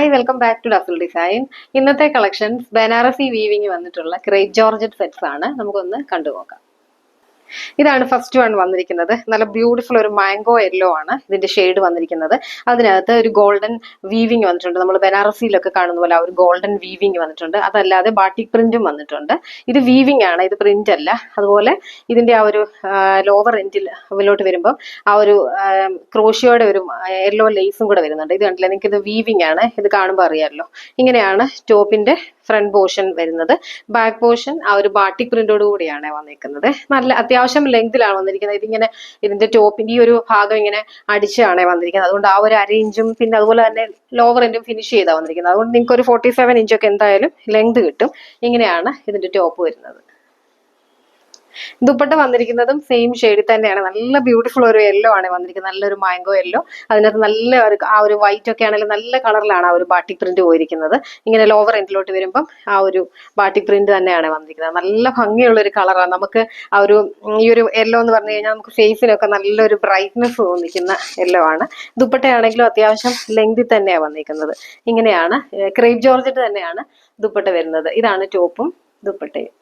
Hi, welcome back to Duffle Design. ഇന്നത്തെ collections Banarasi weaving വന്നിട്ടുള്ള crepe georgette sets ആണ്. നമുക്കൊന്ന് കണ്ടുനോക്കാം. ഇതാണ് ഫസ്റ്റ് വൺ വന്നിരിക്കുന്നത്. നല്ല ബ്യൂട്ടിഫുൾ ഒരു മാംഗോ യെല്ലോ ആണ് ഇതിന്റെ ഷെയ്ഡ് വന്നിരിക്കുന്നത്. അതിനകത്ത് ഒരു ഗോൾഡൻ വീവിങ് വന്നിട്ടുണ്ട്. നമ്മൾ ബനാറസിയിലൊക്കെ കാണുന്ന പോലെ ആ ഒരു ഗോൾഡൻ വീവിങ് വന്നിട്ടുണ്ട്. അതല്ലാതെ ബാട്ടിക് പ്രിന്റും വന്നിട്ടുണ്ട്. ഇത് വീവിങ് ആണ്, ഇത് പ്രിന്റ് അല്ല. അതുപോലെ ഇതിന്റെ ആ ഒരു ലോവർ എൻഡിലോട്ട് വരുമ്പോൾ ആ ഒരു ക്രോഷിയോടെ ഒരു യെല്ലോ ലേസും കൂടെ വരുന്നുണ്ട്. ഇത് കണ്ടില്ല, നിങ്ങൾക്ക് ഇത് വീവിങ് ആണ്. ഇത് കാണുമ്പോൾ അറിയാമല്ലോ. ഇങ്ങനെയാണ് ടോപ്പിന്റെ ഫ്രണ്ട് പോർഷൻ വരുന്നത്. ബാക്ക് പോർഷൻ ആ ഒരു ബാട്ടിക് പ്രിന്റോട് കൂടിയാണ് വന്നിരിക്കുന്നത്. നല്ല അത്യാവശ്യം ലെങ്തിലാണ് വന്നിരിക്കുന്നത്. ഇതിങ്ങനെ ഇതിന്റെ ടോപ്പിന്റെ ഈ ഒരു ഭാഗം ഇങ്ങനെ അടിച്ചാണ് വന്നിരിക്കുന്നത്. അതുകൊണ്ട് ആ ഒരു അരയിഞ്ചും പിന്നെ അതുപോലെ തന്നെ ലോവർ എൻഡും ഫിനിഷ് ചെയ്താണ് വന്നിരിക്കുന്നത്. അതുകൊണ്ട് നിങ്ങൾക്ക് ഒരു 47 ഇഞ്ചൊക്കെ എന്തായാലും ലെങ്ത് കിട്ടും. ഇങ്ങനെയാണ് ഇതിന്റെ ടോപ്പ് വരുന്നത്. ദുപ്പട്ട വന്നിരിക്കുന്നതും സെയിം ഷെയ്ഡിൽ തന്നെയാണ്. നല്ല ബ്യൂട്ടിഫുൾ ഒരു യെല്ലോ ആണ് വന്നിരിക്കുന്നത്. നല്ലൊരു മാംഗോ യെല്ലോ. അതിനകത്ത് നല്ല ഒരു ആ ഒരു വൈറ്റ് ഒക്കെ ആണെങ്കിലും നല്ല കളറിലാണ് ആ ഒരു ബാട്ടിക് പ്രിന്റ് പോയിരിക്കുന്നത്. ഇങ്ങനെ ലോവർ എൻഡിലോട്ട് വരുമ്പം ആ ഒരു ബാട്ടിക് പ്രിന്റ് തന്നെയാണ് വന്നിരിക്കുന്നത്. നല്ല ഭംഗിയുള്ള ഒരു കളറാണ്. നമുക്ക് ആ ഒരു ഈ ഒരു യെല്ലോ എന്ന് പറഞ്ഞു കഴിഞ്ഞാൽ നമുക്ക് ഫേസിനൊക്കെ നല്ലൊരു ബ്രൈറ്റ്നെസ് തോന്നിക്കുന്ന യെല്ലോ ആണ്. ദുപ്പട്ടയാണെങ്കിലും അത്യാവശ്യം ലെങ്തിൽ തന്നെയാണ് വന്നിരിക്കുന്നത്. ഇങ്ങനെയാണ് ക്രേപ്പ് ജോർജറ്റ് തന്നെയാണ് ദുപ്പട്ട വരുന്നത്. ഇതാണ് ടോപ്പും ദുപ്പട്ടയും.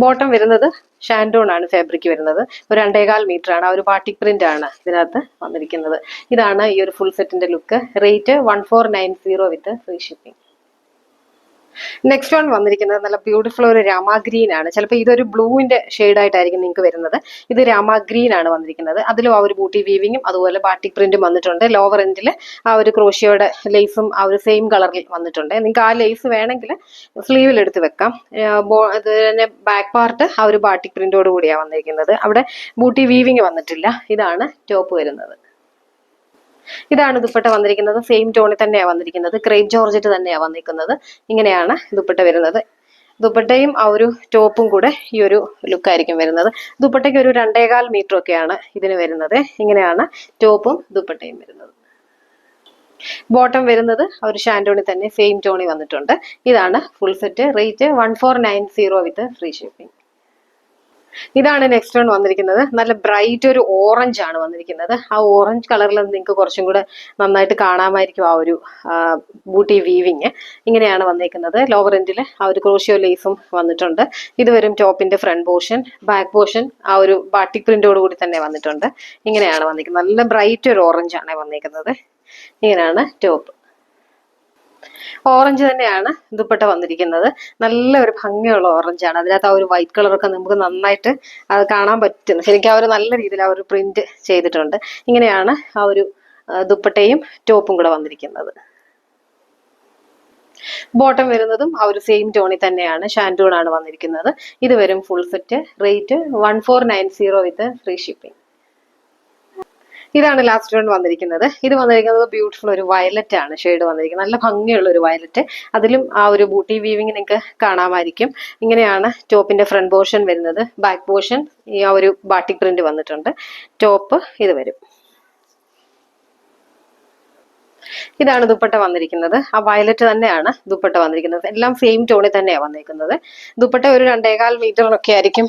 ബോട്ടം വരുന്നത് ഷാൻഡോൺ ആണ് ഫാബ്രിക് വരുന്നത്. ഒരു 2.25 മീറ്റർ ആണ്. ആ ഒരു ബാട്ടിക് പ്രിന്റ് ആണ് ഇതിനകത്ത് വന്നിരിക്കുന്നത്. ഇതാണ് ഈ ഒരു ഫുൾ സെറ്റിന്റെ ലുക്ക്. റേറ്റ് 1490 വിത്ത് ഫ്രീ ഷിപ്പിംഗ്. നെക്സ്റ്റ് വൺ വന്നിരിക്കുന്നത് നല്ല ബ്യൂട്ടിഫുൾ ഒരു രാമ ഗ്രീൻ ആണ്. ചിലപ്പോൾ ഇതൊരു ബ്ലൂവിന്റെ ഷെയ്ഡായിട്ടായിരിക്കും നിങ്ങൾക്ക് വരുന്നത്. ഇത് രാമ ഗ്രീൻ ആണ് വന്നിരിക്കുന്നത്. അതിലും ആ ഒരു ബൂട്ടി വീവിങ്ങും അതുപോലെ ബാട്ടിക് പ്രിന്റും വന്നിട്ടുണ്ട്. ലോവർ എൻഡിൽ ആ ഒരു ക്രോഷിയോടെ ലേസും ആ ഒരു സെയിം കളറിൽ വന്നിട്ടുണ്ട്. നിങ്ങൾക്ക് ആ ലേസ് വേണമെങ്കിൽ സ്ലീവിൽ എടുത്ത് വെക്കാം. അത് തന്നെ ബാക്ക് പാർട്ട് ആ ഒരു ബാട്ടിക് പ്രിന്റോട് കൂടിയാണ് വന്നിരിക്കുന്നത്. അവിടെ ബൂട്ടി വീവിങ് വന്നിട്ടില്ല. ഇതാണ് ടോപ്പ് വരുന്നത്. ഇതാണ് ദുപ്പട്ട വന്നിരിക്കുന്നത്. സെയിം ടോണിൽ തന്നെയാണ് വന്നിരിക്കുന്നത്. ക്രേപ്പ് ജോർജറ്റ് തന്നെയാണ് വന്നിരിക്കുന്നത്. ഇങ്ങനെയാണ് ദുപ്പട്ട വരുന്നത്. ദുപ്പട്ടയും ആ ഒരു ടോപ്പും കൂടെ ഈ ഒരു ലുക്കായിരിക്കും വരുന്നത്. ദുപ്പട്ടയ്ക്ക് ഒരു 2.25 മീറ്റർ ഒക്കെയാണ് ഇതിന് വരുന്നത്. ഇങ്ങനെയാണ് ടോപ്പും ദുപ്പട്ടയും വരുന്നത്. ബോട്ടം വരുന്നത് ആ ഒരു ഷാൻഡോണിൽ തന്നെ സെയിം ടോണിൽ വന്നിട്ടുണ്ട്. ഇതാണ് ഫുൾ സെറ്റ്. റേറ്റ് 1490 വിത്ത് ഫ്രീ ഷിപ്പിംഗ്. ഇതാണ് നെക്സ്റ്റ് വൺ വന്നിരിക്കുന്നത്. നല്ല ബ്രൈറ്റ് ഒരു ഓറഞ്ച് ആണ് വന്നിരിക്കുന്നത്. ആ ഓറഞ്ച് കളറിൽ നിങ്ങൾക്ക് കുറച്ചും കൂടെ നന്നായിട്ട് കാണാമായിരിക്കും ആ ഒരു ബൂട്ടി വീവിങ്. ഇങ്ങനെയാണ് വന്നിരിക്കുന്നത്. ലോവർ എൻഡിൽ ആ ഒരു ക്രോഷിയോ ലേസും വന്നിട്ടുണ്ട്. ഇത് വരും ടോപ്പിന്റെ ഫ്രണ്ട് പോർഷൻ. ബാക്ക് പോർഷൻ ആ ഒരു ബാട്ടിക് പ്രിന്റോട് കൂടി തന്നെ വന്നിട്ടുണ്ട്. ഇങ്ങനെയാണ് വന്നിരിക്കുന്നത്. നല്ല ബ്രൈറ്റ് ഒരു ഓറഞ്ച് ആണ് വന്നിരിക്കുന്നത്. ഇങ്ങനെയാണ് ടോപ്പ്. ഓറഞ്ച് തന്നെയാണ് ദുപ്പട്ട വന്നിരിക്കുന്നത്. നല്ല ഒരു ഭംഗിയുള്ള ഓറഞ്ചാണ്. അതിനകത്ത് ആ ഒരു വൈറ്റ് കളറൊക്കെ നമുക്ക് നന്നായിട്ട് അത് കാണാൻ പറ്റുന്നു. ശരിക്കും ആ ഒരു നല്ല രീതിയിൽ ആ ഒരു പ്രിന്റ് ചെയ്തിട്ടുണ്ട്. ഇങ്ങനെയാണ് ആ ഒരു ദുപ്പട്ടയും ടോപ്പും കൂടെ വന്നിരിക്കുന്നത്. ബോട്ടം വരുന്നതും ആ ഒരു സെയിം ടോണിൽ തന്നെയാണ്. ഷാൻഡൂൺ ആണ് വന്നിരിക്കുന്നത്. ഇത് വരും ഫുൾ സെറ്റ്. റേറ്റ് 1490 വിത്ത് ഫ്രീ ഷിപ്പിംഗ്. ഇതാണ് ലാസ്റ്റ് വൺ വന്നിരിക്കുന്നത്. ഇത് വന്നിരിക്കുന്നത് ബ്യൂട്ടിഫുൾ ഒരു വയലറ്റ് ആണ് ഷെയ്ഡ് വന്നിരിക്കുന്നത്. നല്ല ഭംഗിയുള്ള ഒരു വയലറ്റ്. അതിലും ആ ഒരു ബൂട്ടി വീവിങ് നിങ്ങൾക്ക് കാണാമായിരിക്കും. ഇങ്ങനെയാണ് ടോപ്പിന്റെ ഫ്രണ്ട് പോർഷൻ വരുന്നത്. ബാക്ക് പോർഷൻ ഈ ആ ഒരു ബാട്ടിക് പ്രിന്റ് വന്നിട്ടുണ്ട്. ടോപ്പ് ഇത് വരും. ഇതാണ് ദുപ്പട്ട വന്നിരിക്കുന്നത്. ആ വയലറ്റ് തന്നെയാണ് ദുപ്പട്ട വന്നിരിക്കുന്നത്. എല്ലാം സെയിം ടോണിൽ തന്നെയാണ് വന്നിരിക്കുന്നത്. ദുപ്പട്ട ഒരു 2.25 മീറ്ററിനൊക്കെ ആയിരിക്കും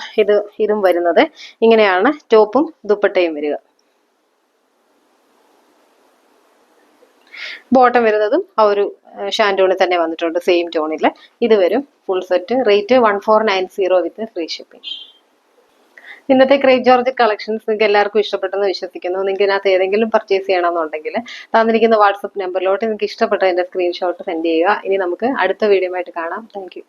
ഇതും വരുന്നത്. ഇങ്ങനെയാണ് ടോപ്പും ദുപ്പട്ടയും വരിക. ബോട്ടം വരുന്നതും ആ ഒരു ഷാൻഡോണിൽ തന്നെ വന്നിട്ടുണ്ട്. സെയിം ടോണിൽ ഇത് വരും ഫുൾ സെറ്റ്. റേറ്റ് 1490 വിത്ത് ഫ്രീ ഷിപ്പിംഗ്. ഇന്നത്തെ ക്രേപ്പ് ജോർജറ്റ് കളക്ഷൻസ് നിങ്ങൾക്ക് എല്ലാവർക്കും ഇഷ്ടപ്പെട്ടെന്ന് വിശ്വസിക്കുന്നു. നിങ്ങൾക്ക് ഇതിനകത്ത് ഏതെങ്കിലും പർച്ചേസ് ചെയ്യണമെന്നുണ്ടെങ്കിൽ തന്നിരിക്കുന്ന വാട്സപ്പ് നമ്പറിലോട്ട് നിങ്ങൾക്ക് ഇഷ്ടപ്പെട്ടതിന്റെ സ്ക്രീൻഷോട്ട് സെൻഡ് ചെയ്യുക. ഇനി നമുക്ക് അടുത്ത വീഡിയോ ആയിട്ട് കാണാം. Thank you.